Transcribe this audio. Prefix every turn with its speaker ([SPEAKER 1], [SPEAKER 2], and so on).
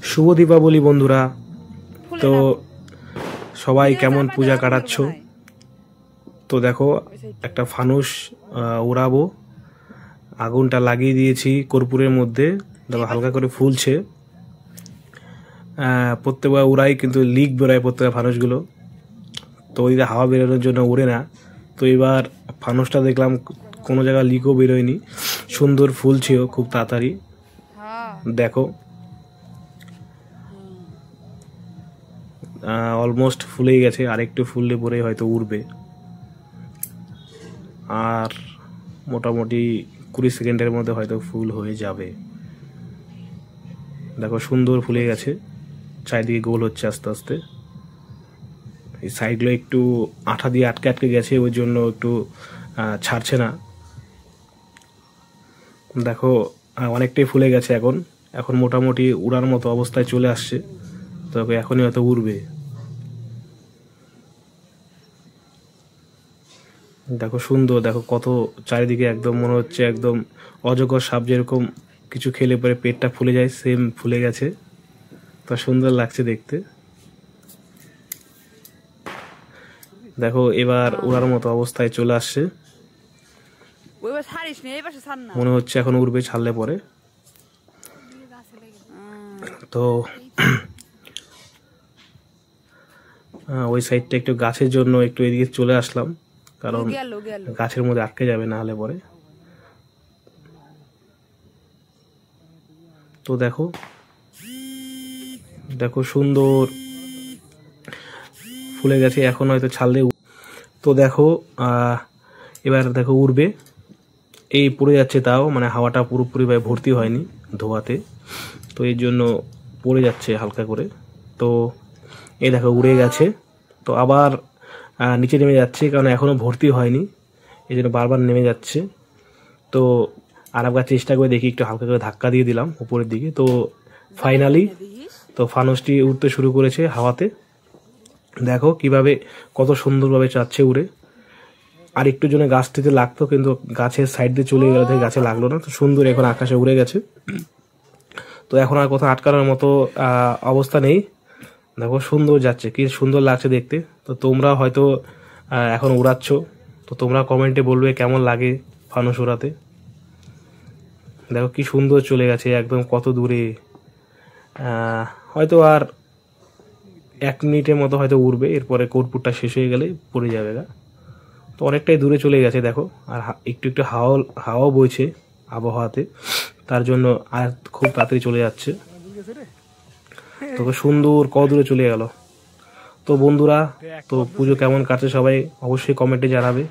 [SPEAKER 1] শুভ দীপাবলি বন্ধুরা। তো সবাই কেমন পূজা কাটাচ্ছ? তো দেখো একটা ফানুস উড়াবো, আগুনটা লাগিয়ে দিয়েছি কর্পূরের মধ্যে, দেখো হালকা করে ফুলছে। প্রত্যেকবার উড়াই কিন্তু লিক বেরোয় প্রত্যেকটা ফানুসগুলো, তো ওই হাওয়া বেরোনোর জন্য উড়ে না। তো এবার ফানুসটা দেখলাম কোনো জায়গায় লিকও বেরোয়নি, সুন্দর ফুলছেও খুব তাড়াতাড়ি। দেখো অলমোস্ট ফুলেই গেছে, আর একটু ফুললে পরে হয়তো উড়বে। আর মোটামুটি 20 সেকেন্ডের মধ্যে হয়তো ফুল হয়ে যাবে। দেখো সুন্দর ফুলে গেছে, চারিদিকে গোল হচ্ছে আস্তে আস্তে। এই সাইডগুলো একটু আঠা দিয়ে আটকে আটকে গেছে, ওই জন্য একটু ছাড়ছে না। দেখো অনেকটাই ফুলে গেছে, এখন এখন মোটামুটি উড়ার মতো অবস্থায় চলে আসছে। তবে এখনই হয়তো উড়বে। দেখো সুন্দর, দেখো কত চারিদিকে একদম মনে হচ্ছে একদম অজগর সাপ যেরকম কিছু খেলে পরে পেটটা ফুলে যায়, সেম ফুলে গেছে। তো সুন্দর লাগছে দেখতে। দেখো এবার উড়ার মতো অবস্থায় চলে আসছে, মনে হচ্ছে এখন উড়বে ছাড়লে পরে। তো ওই সাইডটা একটু গাছের জন্য একটু এদিকে চলে আসলাম, কারণ গাছের মধ্যে আটকে যাবে না হলে পরে। তো দেখো দেখো সুন্দর ফুলে গেছে, এখন হয়তো ছাড়লে। তো দেখো এবার দেখো উড়বে, এই পড়ে যাচ্ছে, তাও মানে হাওয়াটা পুরোপুরি ভর্তি হয়নি ধোয়াতে, তো এই জন্য পড়ে যাচ্ছে হালকা করে। তো এই দেখো উড়ে গেছে, তো আবার নিচে নেমে যাচ্ছে, কারণ এখনো ভর্তি হয়নি, এই জন্য বারবার নেমে যাচ্ছে। তো আর একবার চেষ্টা করে দেখি, একটু হালকা করে ধাক্কা দিয়ে দিলাম উপরের দিকে। তো ফাইনালি তো ফানুসটি উড়তে শুরু করেছে হাওয়াতে। দেখো কিভাবে কত সুন্দরভাবে চাচ্ছে উড়ে। আর একটু জন্য গাছটিতে লাগতো, কিন্তু গাছের সাইড দিয়ে চলে গেলে থেকে গাছে লাগলো না। তো সুন্দর এখন আকাশে উড়ে গেছে। তো এখন আর কোথাও আটকানোর মতো অবস্থা নেই। দেখো সুন্দর যাচ্ছে, কি সুন্দর লাগছে দেখতে। তো তোমরা হয়তো এখন উড়াচ্ছ, তো তোমরা কমেন্টে বলবে কেমন লাগে ফানুস উড়াতে। দেখো কি সুন্দর চলে গেছে একদম কত দূরে। হয়তো আর 1 মিনিটের মতো হয়তো উড়বে, এরপরে কর্পূরটা শেষ হয়ে গেলে পড়ে যাবে গা। তো অনেকটাই দূরে চলে গেছে দেখো। আর একটু একটু হাওয়াও বইছে আবহাওয়াতে, তার জন্য আর খুব তাড়াতাড়ি চলে যাচ্ছে। তবে সুন্দর কত দূরে চলে গেল। তো বন্ধুরা, তো পুজো কেমন কাটছে সবাই অবশ্যই কমেন্টে জানাবে।